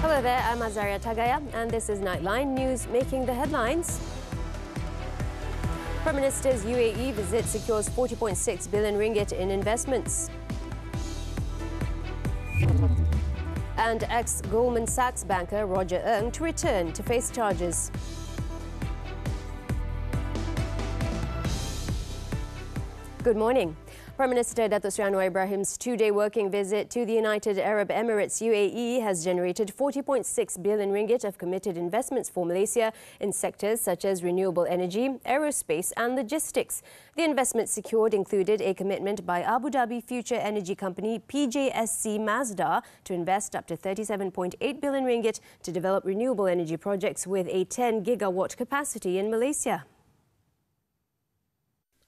Hello there, I'm Azaria Tagaya and this is Nightline news making the headlines. Prime Minister's UAE visit secures 40.6 billion ringgit in investments. And ex-Goldman Sachs banker Roger Ng to return to face charges. Good morning. Prime Minister Datuk Seri Anwar Ibrahim's two-day working visit to the United Arab Emirates UAE has generated 40.6 billion ringgit of committed investments for Malaysia in sectors such as renewable energy, aerospace and logistics. The investments secured included a commitment by Abu Dhabi future energy company PJSC Mazda to invest up to 37.8 billion ringgit to develop renewable energy projects with a 10 gigawatt capacity in Malaysia.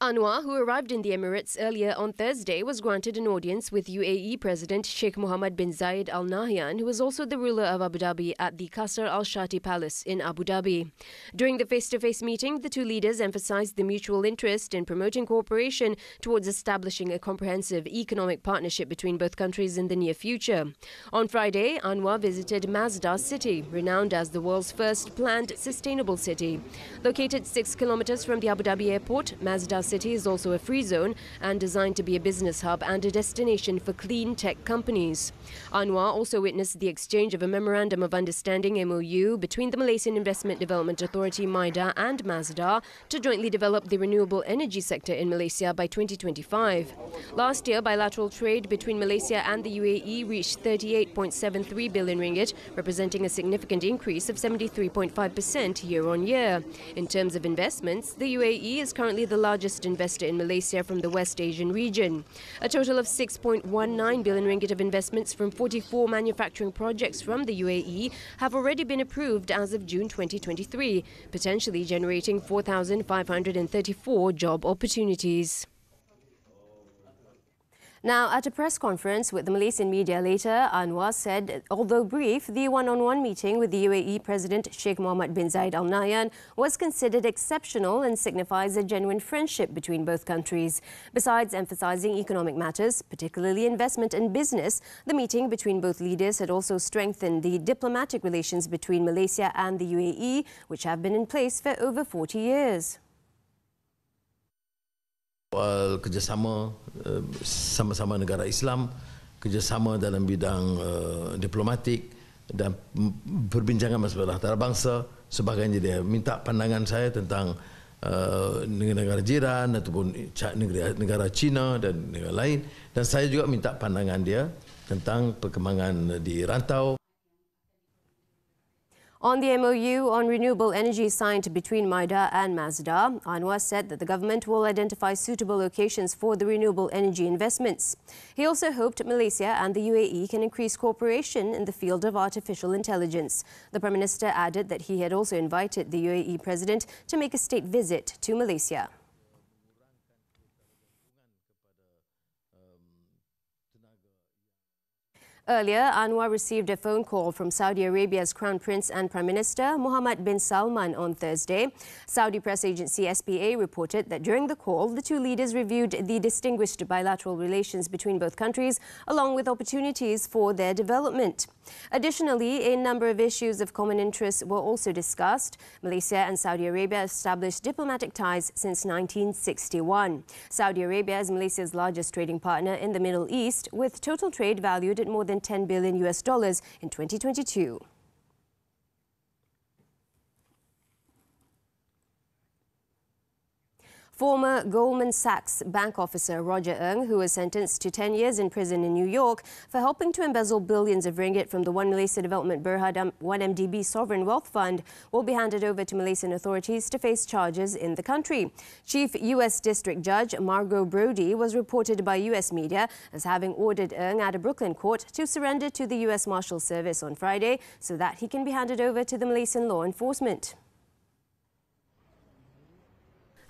Anwar, who arrived in the Emirates earlier on Thursday, was granted an audience with UAE President Sheikh Mohammed bin Zayed Al Nahyan, who is also the ruler of Abu Dhabi, at the Qasr Al Shati Palace in Abu Dhabi. During the face-to-face meeting, the two leaders emphasized the mutual interest in promoting cooperation towards establishing a comprehensive economic partnership between both countries in the near future. On Friday, Anwar visited Mazda City, renowned as the world's first planned sustainable city. Located 6 kilometers from the Abu Dhabi airport, Mazda City is also a free zone and designed to be a business hub and a destination for clean tech companies. Anwar also witnessed the exchange of a Memorandum of Understanding MOU between the Malaysian Investment Development Authority MIDA and Mazda to jointly develop the renewable energy sector in Malaysia by 2025. Last year, bilateral trade between Malaysia and the UAE reached 38.73 billion ringgit, representing a significant increase of 73.5% year on year. In terms of investments, the UAE is currently the largest investor in Malaysia from the West Asian region. A total of 6.19 billion ringgit of investments from 44 manufacturing projects from the UAE have already been approved as of June 2023, potentially generating 4,534 job opportunities. Now, at a press conference with the Malaysian media later, Anwar said, although brief, the one-on-one meeting with the UAE President Sheikh Mohammed bin Zayed Al Nahyan was considered exceptional and signifies a genuine friendship between both countries. Besides emphasizing economic matters, particularly investment and business, the meeting between both leaders had also strengthened the diplomatic relations between Malaysia and the UAE, which have been in place for over 40 years. Kerjasama sama-sama negara Islam, kerjasama dalam bidang diplomatik dan perbincangan masalah antarabangsa sebagainya. Dia minta pandangan saya tentang negara jiran ataupun negara China dan negara lain, dan saya juga minta pandangan dia tentang perkembangan di rantau. On the MOU on renewable energy signed between MIDA and Mazda, Anwar said that the government will identify suitable locations for the renewable energy investments. He also hoped Malaysia and the UAE can increase cooperation in the field of artificial intelligence. The Prime Minister added that he had also invited the UAE President to make a state visit to Malaysia. Earlier, Anwar received a phone call from Saudi Arabia's Crown Prince and Prime Minister Mohammed bin Salman on Thursday. Saudi press agency SPA reported that during the call, the two leaders reviewed the distinguished bilateral relations between both countries, along with opportunities for their development. Additionally, a number of issues of common interest were also discussed. Malaysia and Saudi Arabia established diplomatic ties since 1961. Saudi Arabia is Malaysia's largest trading partner in the Middle East, with total trade valued at more than $10 billion in 2022. Former Goldman Sachs bank officer Roger Ng, who was sentenced to 10 years in prison in New York for helping to embezzle billions of ringgit from the One Malaysia Development Berhad 1MDB Sovereign Wealth Fund, will be handed over to Malaysian authorities to face charges in the country. Chief U.S. District Judge Margot Brody was reported by U.S. media as having ordered Ng at a Brooklyn court to surrender to the U.S. Marshal Service on Friday so that he can be handed over to the Malaysian law enforcement.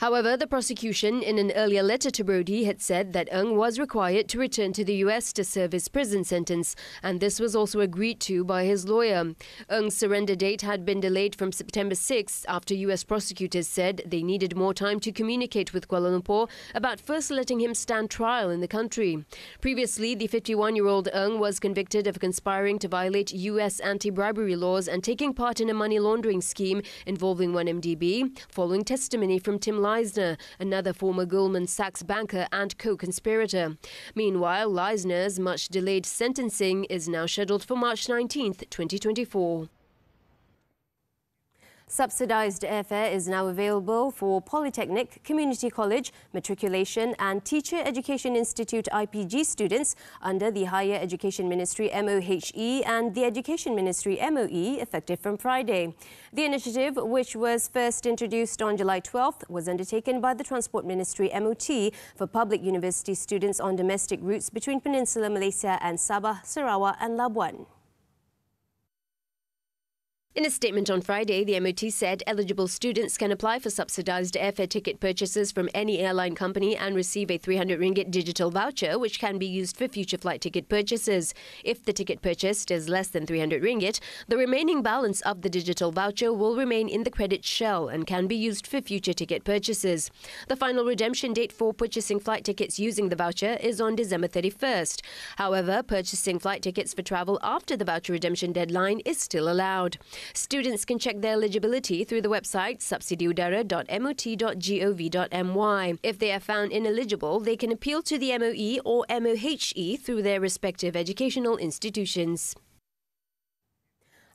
However, the prosecution in an earlier letter to Brody had said that Ng was required to return to the US to serve his prison sentence, and this was also agreed to by his lawyer. Ng's surrender date had been delayed from September 6th after US prosecutors said they needed more time to communicate with Kuala Lumpur about first letting him stand trial in the country. Previously, the 51-year-old Ng was convicted of conspiring to violate US anti-bribery laws and taking part in a money laundering scheme involving 1MDB, following testimony from Tim Leisner, another former Goldman Sachs banker and co-conspirator. Meanwhile, Leisner's much-delayed sentencing is now scheduled for March 19th, 2024. Subsidised airfare is now available for Polytechnic, Community College, Matriculation and Teacher Education Institute IPG students under the Higher Education Ministry MOHE and the Education Ministry MOE effective from Friday. The initiative, which was first introduced on July 12th, was undertaken by the Transport Ministry MOT for public university students on domestic routes between Peninsular Malaysia and Sabah, Sarawak and Labuan. In a statement on Friday, the MOT said eligible students can apply for subsidised airfare ticket purchases from any airline company and receive a 300 ringgit digital voucher, which can be used for future flight ticket purchases. If the ticket purchased is less than 300 ringgit, the remaining balance of the digital voucher will remain in the credit shell and can be used for future ticket purchases. The final redemption date for purchasing flight tickets using the voucher is on December 31st. However, purchasing flight tickets for travel after the voucher redemption deadline is still allowed. Students can check their eligibility through the website subsidyudara.mot.gov.my. If they are found ineligible, they can appeal to the MOE or MOHE through their respective educational institutions.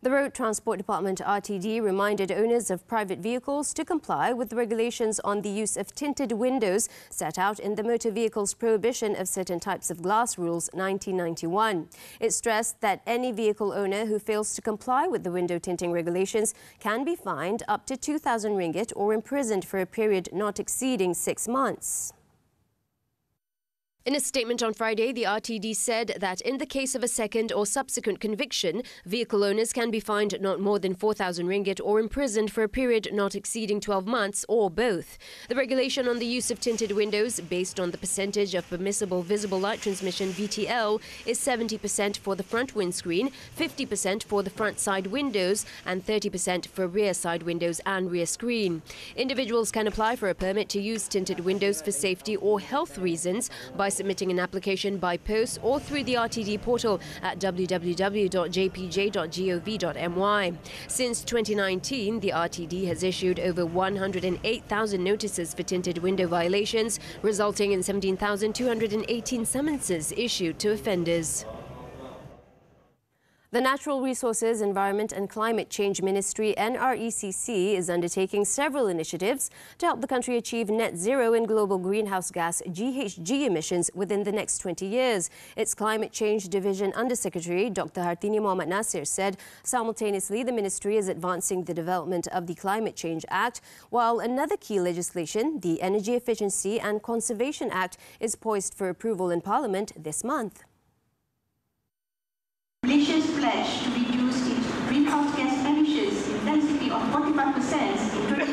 The Road Transport Department RTD reminded owners of private vehicles to comply with the regulations on the use of tinted windows set out in the Motor Vehicles Prohibition of Certain Types of Glass Rules 1991. It stressed that any vehicle owner who fails to comply with the window tinting regulations can be fined up to 2,000 ringgit or imprisoned for a period not exceeding 6 months. In a statement on Friday, the RTD said that in the case of a second or subsequent conviction, vehicle owners can be fined not more than 4,000 ringgit or imprisoned for a period not exceeding 12 months or both. The regulation on the use of tinted windows, based on the percentage of permissible visible light transmission VTL, is 70% for the front windscreen, 50% for the front side windows and 30% for rear side windows and rear screen. Individuals can apply for a permit to use tinted windows for safety or health reasons by submitting an application by post or through the RTD portal at www.jpj.gov.my. Since 2019, the RTD has issued over 108,000 notices for tinted window violations, resulting in 17,218 summonses issued to offenders. The Natural Resources, Environment and Climate Change Ministry NRECC is undertaking several initiatives to help the country achieve net zero in global greenhouse gas GHG emissions within the next 20 years. Its Climate Change Division Undersecretary Dr. Hartini Mohamad Nasir said simultaneously the ministry is advancing the development of the Climate Change Act, while another key legislation, the Energy Efficiency and Conservation Act, is poised for approval in Parliament this month. Malaysia's pledge to reduce its greenhouse gas emissions intensity of 45% in 2030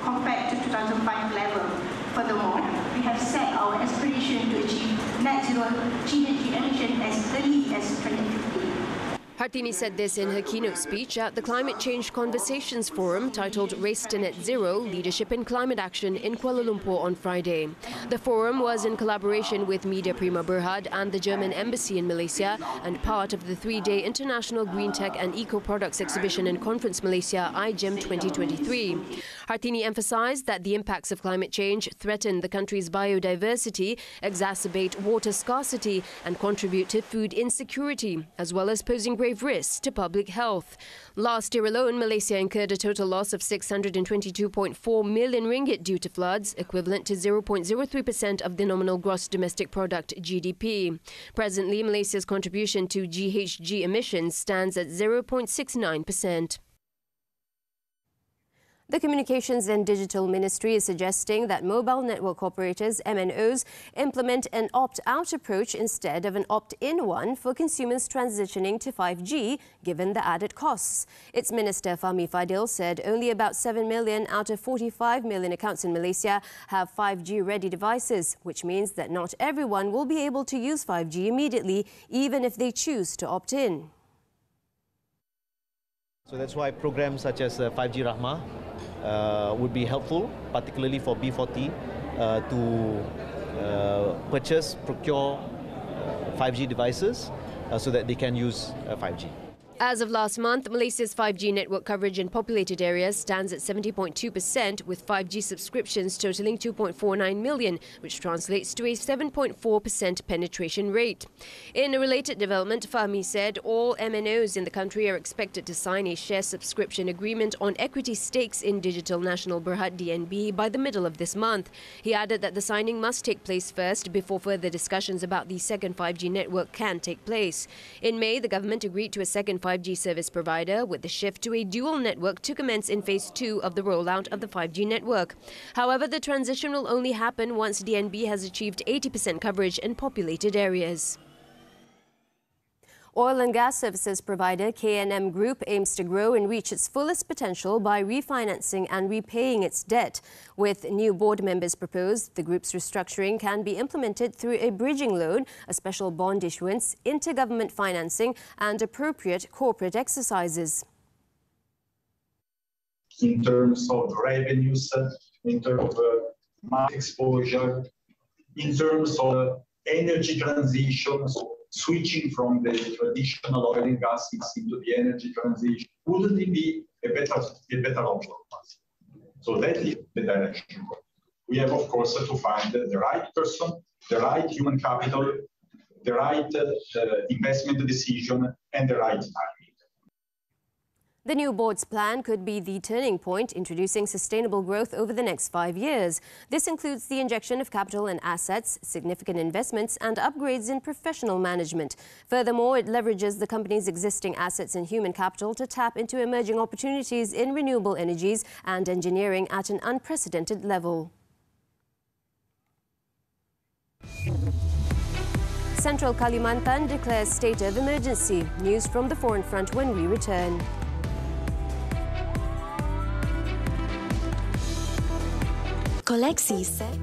compared to 2005 level. Furthermore, we have set our aspiration to achieve net zero GHG emission as early as 2050. Hartini said this in her keynote speech at the Climate Change Conversations Forum titled Race to Net Zero, Leadership in Climate Action in Kuala Lumpur on Friday. The forum was in collaboration with Media Prima Berhad and the German Embassy in Malaysia and part of the 3-day International Green Tech and Eco Products Exhibition and Conference Malaysia IGEM 2023. Hartini emphasised that the impacts of climate change threaten the country's biodiversity, exacerbate water scarcity and contribute to food insecurity, as well as posing grave risks to public health. Last year alone, Malaysia incurred a total loss of 622.4 million ringgit due to floods, equivalent to 0.03% of the nominal gross domestic product GDP. Presently, Malaysia's contribution to GHG emissions stands at 0.69%. The Communications and Digital Ministry is suggesting that mobile network operators, MNOs, implement an opt-out approach instead of an opt-in one for consumers transitioning to 5G, given the added costs. Its Minister Fahmi Fadil said only about 7 million out of 45 million accounts in Malaysia have 5G-ready devices, which means that not everyone will be able to use 5G immediately, even if they choose to opt in. So that's why programs such as 5G Rahmah would be helpful, particularly for B40 to procure 5G devices so that they can use 5G. As of last month, Malaysia's 5G network coverage in populated areas stands at 70.2%, with 5G subscriptions totaling 2.49 million, which translates to a 7.4% penetration rate. In a related development, Fahmi said all MNOs in the country are expected to sign a share subscription agreement on equity stakes in Digital Nasional Berhad DNB by the middle of this month. He added that the signing must take place first before further discussions about the second 5G network can take place. In May, the government agreed to a second 5G service provider, with the shift to a dual network to commence in phase 2 of the rollout of the 5G network. However, the transition will only happen once DNB has achieved 80% coverage in populated areas. Oil and gas services provider K&M Group aims to grow and reach its fullest potential by refinancing and repaying its debt. With new board members proposed, the group's restructuring can be implemented through a bridging loan, a special bond issuance, intergovernment financing and appropriate corporate exercises. In terms of revenues, in terms of market exposure, in terms of energy transition, so switching from the traditional oil and gas into the energy transition, wouldn't it be a better option for us? So that is the direction. We have, of course, to find the right person, the right human capital, the right investment decision, and the right timing. The new board's plan could be the turning point, introducing sustainable growth over the next 5 years. This includes the injection of capital and assets, significant investments and upgrades in professional management. Furthermore, it leverages the company's existing assets and human capital to tap into emerging opportunities in renewable energies and engineering at an unprecedented level. Central Kalimantan declares state of emergency. News from the foreign front when we return. Koleksi set.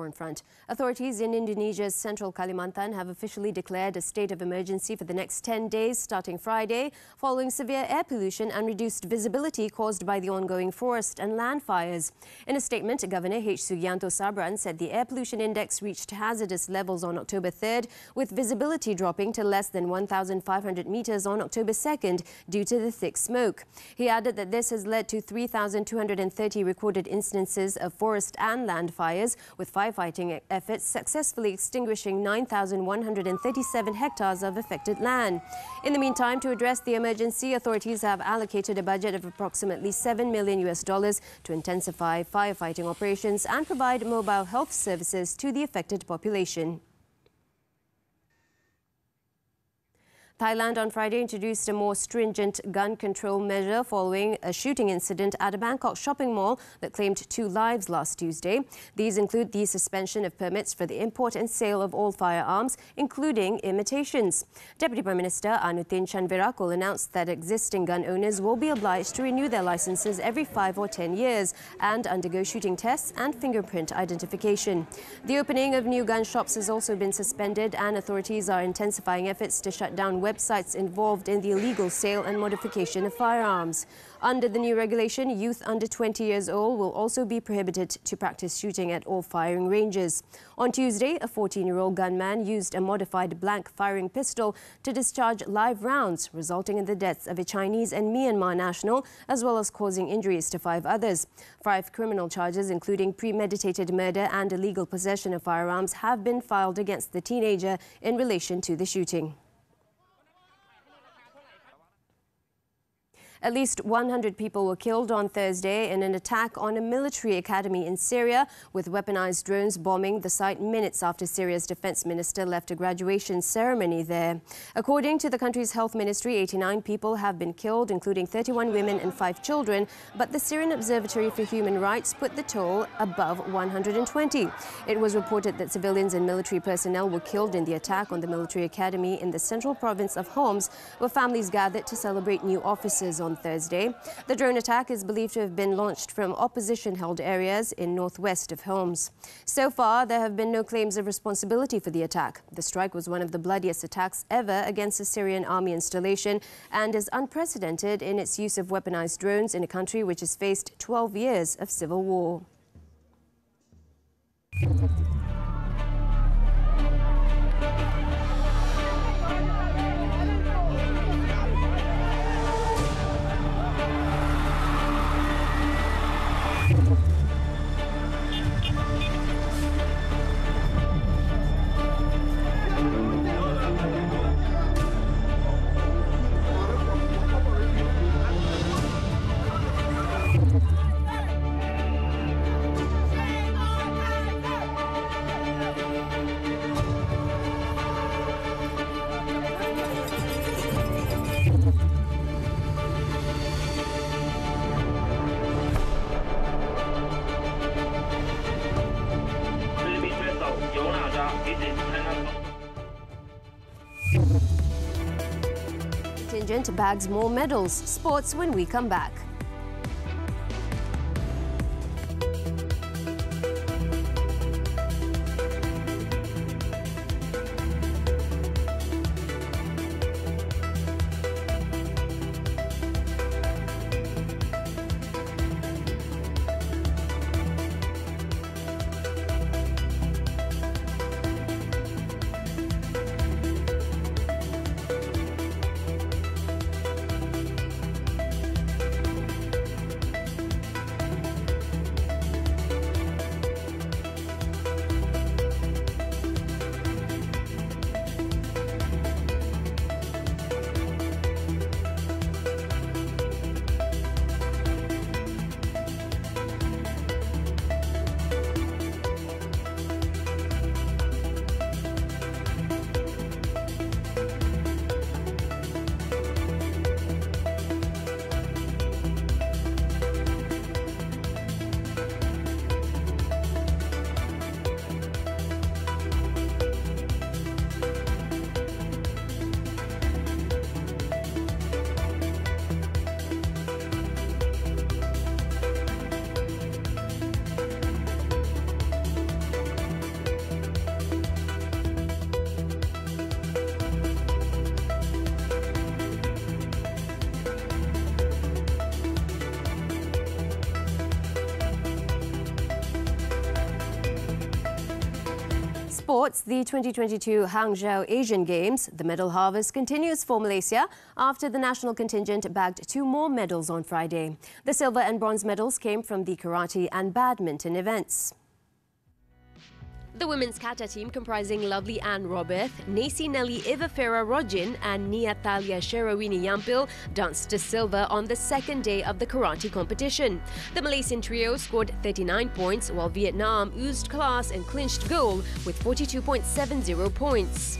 foreign front. Authorities in Indonesia's central Kalimantan have officially declared a state of emergency for the next 10 days starting Friday, following severe air pollution and reduced visibility caused by the ongoing forest and land fires. In a statement, Governor H. Sugianto Sabran said the air pollution index reached hazardous levels on October 3rd, with visibility dropping to less than 1,500 metres on October 2nd due to the thick smoke. He added that this has led to 3,230 recorded instances of forest and land fires, with firefighting efforts successfully extinguishing 9,137 hectares of affected land. In the meantime, to address the emergency, authorities have allocated a budget of approximately $7 million to intensify firefighting operations and provide mobile health services to the affected population. Thailand on Friday introduced a more stringent gun control measure following a shooting incident at a Bangkok shopping mall that claimed 2 lives last Tuesday. These include the suspension of permits for the import and sale of all firearms, including imitations. Deputy Prime Minister Anutin Chanvirakul announced that existing gun owners will be obliged to renew their licenses every 5 or 10 years and undergo shooting tests and fingerprint identification. The opening of new gun shops has also been suspended, and authorities are intensifying efforts to shut down websites involved in the illegal sale and modification of firearms. Under the new regulation, youth under 20 years old will also be prohibited to practice shooting at all firing ranges. On Tuesday, a 14-year-old gunman used a modified blank firing pistol to discharge live rounds, resulting in the deaths of a Chinese and Myanmar national, as well as causing injuries to 5 others. 5 criminal charges, including premeditated murder and illegal possession of firearms, have been filed against the teenager in relation to the shooting. At least 100 people were killed on Thursday in an attack on a military academy in Syria, with weaponized drones bombing the site minutes after Syria's defense minister left a graduation ceremony there. According to the country's health ministry, 89 people have been killed, including 31 women and 5 children, but the Syrian Observatory for Human Rights put the toll above 120. It was reported that civilians and military personnel were killed in the attack on the military academy in the central province of Homs, where families gathered to celebrate new officers on Thursday. The drone attack is believed to have been launched from opposition-held areas in northwest of Homs. So far, there have been no claims of responsibility for the attack. The strike was one of the bloodiest attacks ever against a Syrian army installation and is unprecedented in its use of weaponized drones in a country which has faced 12 years of civil war. Contingent bags more medals. Sports when we come back. sports, the 2022 Hangzhou Asian Games, the medal harvest continues for Malaysia after the national contingent bagged 2 more medals on Friday. The silver and bronze medals came from the karate and badminton events. The women's kata team, comprising Lovely Ann Roberth, Nacy Nelly Eva Farah Rojin and Nia Thalia Sherawini Yampil, danced to silver on the second day of the karate competition. The Malaysian trio scored 39 points, while Vietnam oozed class and clinched gold with 42.70 points.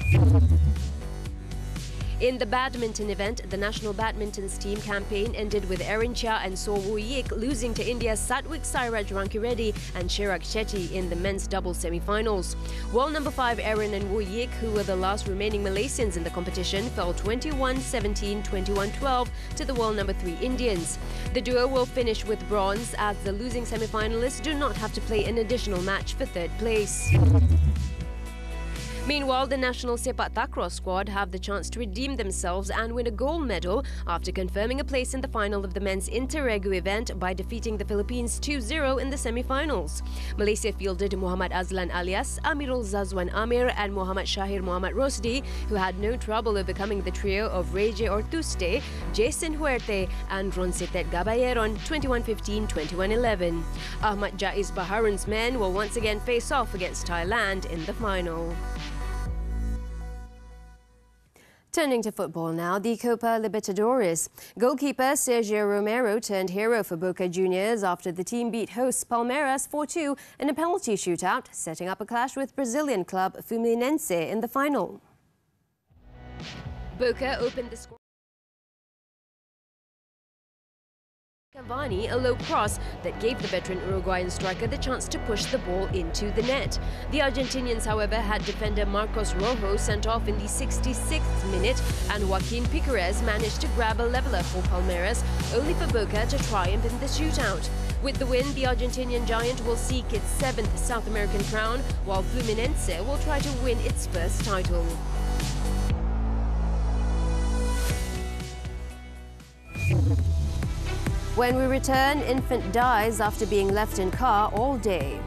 In the badminton event, the national badminton team campaign ended with Erin Chia and So Woo Yik losing to India's Satwik Sairaj Rankireddy and Chirag Shetty in the men's doubles semi-finals. World number 5 Erin and Woo Yik, who were the last remaining Malaysians in the competition, fell 21-17, 21-12 to the world number 3 Indians. The duo will finish with bronze as the losing semi-finalists do not have to play an additional match for third place. Meanwhile, the national sepak takraw squad have the chance to redeem themselves and win a gold medal after confirming a place in the final of the men's inter-regu event by defeating the Philippines 2-0 in the semi-finals. Malaysia fielded Muhammad Azlan alias Amirul Zazwan Amir and Muhammad Shahir Muhammad Rosdi, who had no trouble overcoming the trio of Reje Ortuste, Jason Huerte and Roncetet Gabayeron 21-15, 21-11. Ahmad Jaiz Baharun's men will once again face off against Thailand in the final. Turning to football now, the Copa Libertadores. Goalkeeper Sergio Romero turned hero for Boca Juniors after the team beat hosts Palmeiras 4-2 in a penalty shootout, setting up a clash with Brazilian club Fluminense in the final. Boca opened the score. Cavani, a low cross that gave the veteran Uruguayan striker the chance to push the ball into the net. The Argentinians, however, had defender Marcos Rojo sent off in the 66th minute, and Joaquin Piquerez managed to grab a leveller for Palmeiras, only for Boca to triumph in the shootout. With the win, the Argentinian giant will seek its 7th South American crown, while Fluminense will try to win its first title. When we return, infant dies after being left in car all day.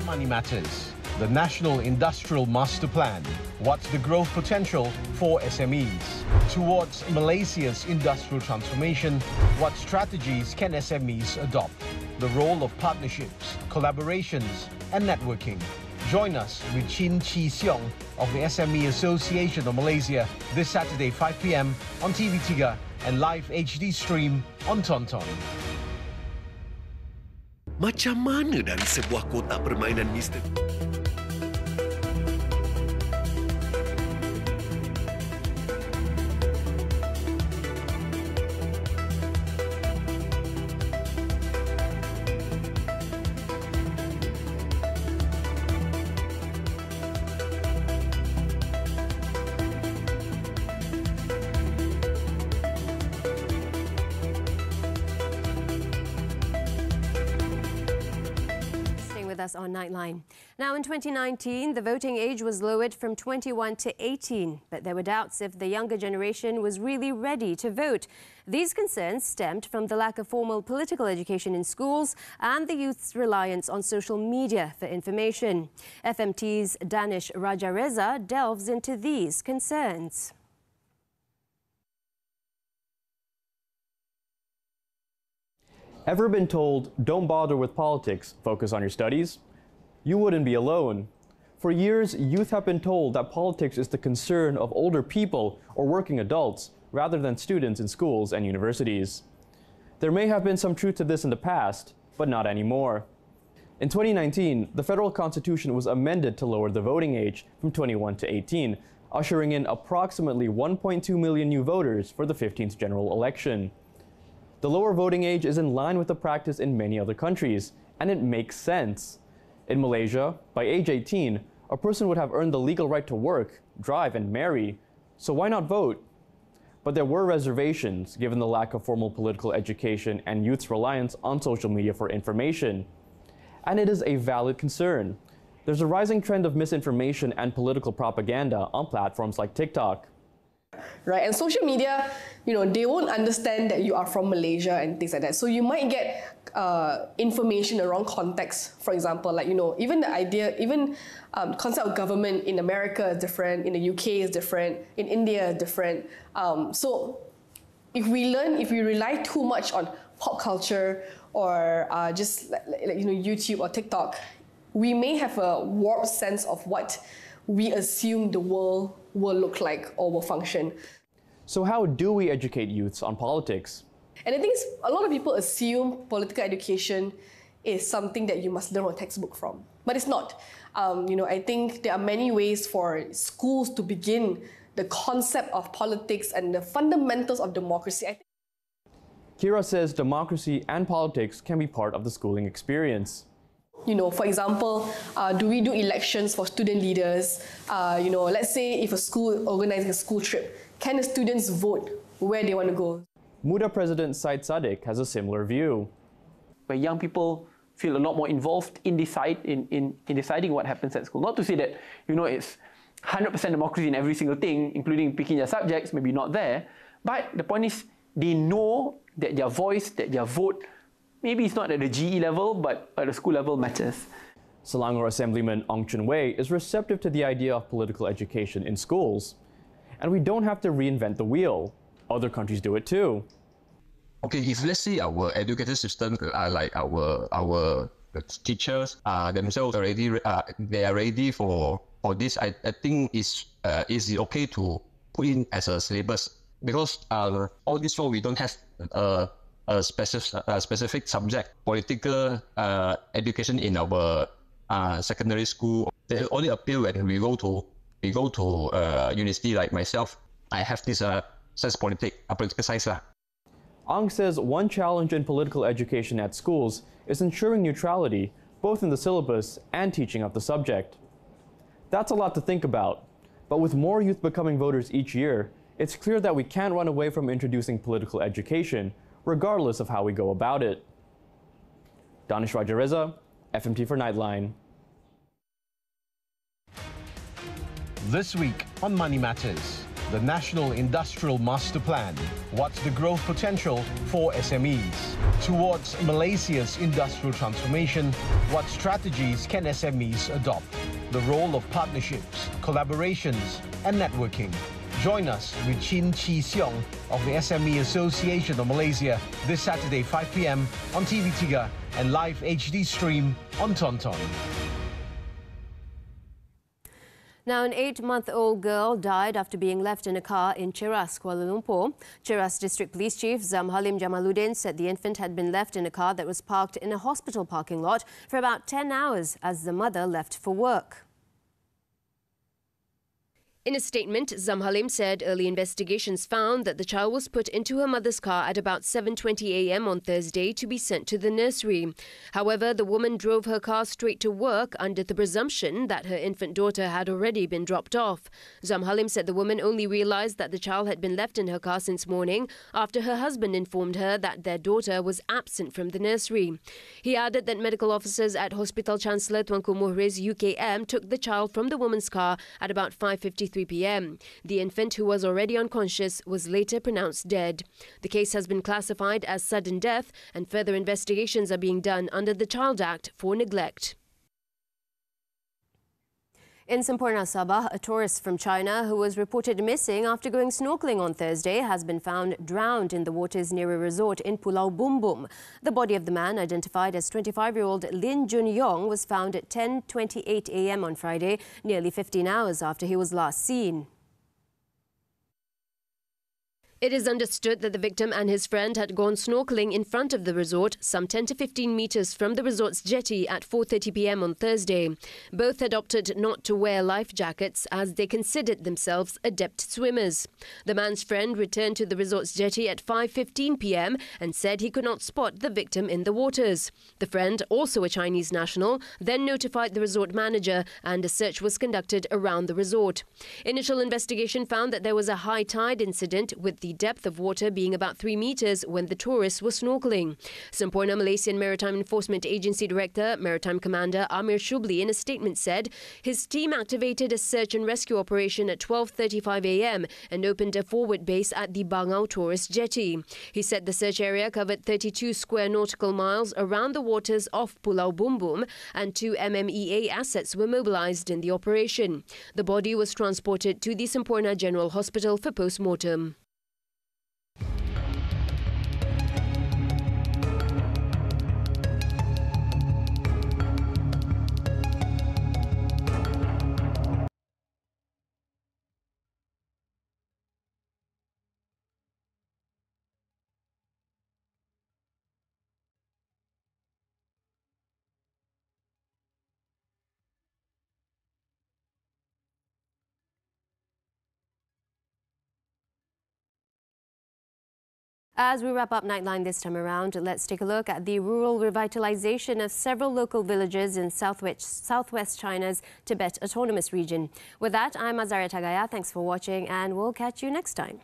Money matters. The National Industrial Master Plan. What's the growth potential for SMEs? Towards Malaysia's industrial transformation, what strategies can SMEs adopt? The role of partnerships, collaborations and networking. Join us with Chin Chi Siong of the SME Association of Malaysia this Saturday 5 p.m. on TV3 and live HD stream on Tonton. Macam mana dari sebuah kotak permainan Mr. On Nightline. Now, in 2019, the voting age was lowered from 21 to 18, but there were doubts if the younger generation was really ready to vote. These concerns stemmed from the lack of formal political education in schools and the youth's reliance on social media for information. FMT's Danish Rajareza delves into these concerns. Ever been told, don't bother with politics, focus on your studies? You wouldn't be alone. For years, youth have been told that politics is the concern of older people or working adults, rather than students in schools and universities. There may have been some truth to this in the past, but not anymore. In 2019, the federal constitution was amended to lower the voting age from 21 to 18, ushering in approximately 1.2 million new voters for the 15th general election. The lower voting age is in line with the practice in many other countries, and it makes sense. In Malaysia, by age 18, a person would have earned the legal right to work, drive, and marry, so why not vote? But there were reservations given the lack of formal political education and youth's reliance on social media for information. And it is a valid concern. There's a rising trend of misinformation and political propaganda on platforms like TikTok. Right, and social media, they won't understand that you are from Malaysia and things like that. So you might get information around context. For example, like, even the idea, concept of government in America is different, in the UK is different, in India is different. So if we rely too much on pop culture or just YouTube or TikTok, we may have a warped sense of what we assume the world will look like or will function. So how do we educate youths on politics? And I think a lot of people assume political education is something that you must learn a textbook from, but it's not. I think there are many ways for schools to begin the concept of politics and the fundamentals of democracy. Kira says democracy and politics can be part of the schooling experience. For example, do we do elections for student leaders? Let's say if a school organizing a school trip, can the students vote where they want to go? Muda President Said Saddiq has a similar view. Where young people feel a lot more involved in deciding what happens at school. Not to say that, it's 100% democracy in every single thing, including picking their subjects, maybe not there. But the point is, they know that their voice, that their vote, maybe it's not at the GE level, but at the school level matters. Selangor Assemblyman Ong Chun Wei is receptive to the idea of political education in schools. And we don't have to reinvent the wheel. Other countries do it too. Okay, if let's say our education system, like our teachers themselves already, they are ready for this. I think is it okay to put in as a syllabus, because all this while we don't have a specific subject, political education in our secondary school. They only appear when we go to university. Like myself, I have this political science . Ong says one challenge in political education at schools is ensuring neutrality, both in the syllabus and teaching of the subject. That's a lot to think about, but with more youth becoming voters each year, it's clear that we can't run away from introducing political education, regardless of how we go about it. Danish Rajareza, FMT for Nightline. This week on Money Matters, the National Industrial Master Plan. What's the growth potential for SMEs? Towards Malaysia's industrial transformation, what strategies can SMEs adopt? The role of partnerships, collaborations, and networking. Join us with Chin Chi Siong of the SME Association of Malaysia this Saturday 5 p.m. on TV3 and live HD stream on Tonton. Now, an 8-month-old girl died after being left in a car in Cheras, Kuala Lumpur. Cheras District Police Chief Zamhalim Jamaluddin said the infant had been left in a car that was parked in a hospital parking lot for about 10 hours as the mother left for work. In a statement, Zamhalim said early investigations found that the child was put into her mother's car at about 7:20 a.m. on Thursday to be sent to the nursery. However, the woman drove her car straight to work under the presumption that her infant daughter had already been dropped off. Zamhalim said the woman only realized that the child had been left in her car since morning after her husband informed her that their daughter was absent from the nursery. He added that medical officers at Hospital Chancellor Tuanku Muhriz UKM took the child from the woman's car at about 5:53 p.m. The infant, who was already unconscious, was later pronounced dead. The case has been classified as sudden death, and further investigations are being done under the Child Act for neglect. In Semporna, Sabah, a tourist from China who was reported missing after going snorkeling on Thursday has been found drowned in the waters near a resort in Pulau Bumbum. The body of the man, identified as 25-year-old Lin Junyong, was found at 10:28 a.m. on Friday, nearly 15 hours after he was last seen. It is understood that the victim and his friend had gone snorkeling in front of the resort, some 10 to 15 meters from the resort's jetty at 4:30 p.m. on Thursday. Both had opted not to wear life jackets as they considered themselves adept swimmers. The man's friend returned to the resort's jetty at 5:15 p.m. and said he could not spot the victim in the waters. The friend, also a Chinese national, then notified the resort manager and a search was conducted around the resort. Initial investigation found that there was a high tide incident with the depth of water being about 3 meters when the tourists were snorkeling. Semporna Malaysian Maritime Enforcement Agency Director, Maritime Commander Amir Shubli in a statement said his team activated a search and rescue operation at 12:35 a.m. and opened a forward base at the Bangau tourist jetty. He said the search area covered 32 square nautical miles around the waters off Pulau Bumbum and 2 MMEA assets were mobilized in the operation. The body was transported to the Semporna General Hospital for post-mortem. As we wrap up Nightline this time around, let's take a look at the rural revitalization of several local villages in southwest China's Tibet Autonomous Region. With that, I'm Azaria Tagaya. Thanks for watching and we'll catch you next time.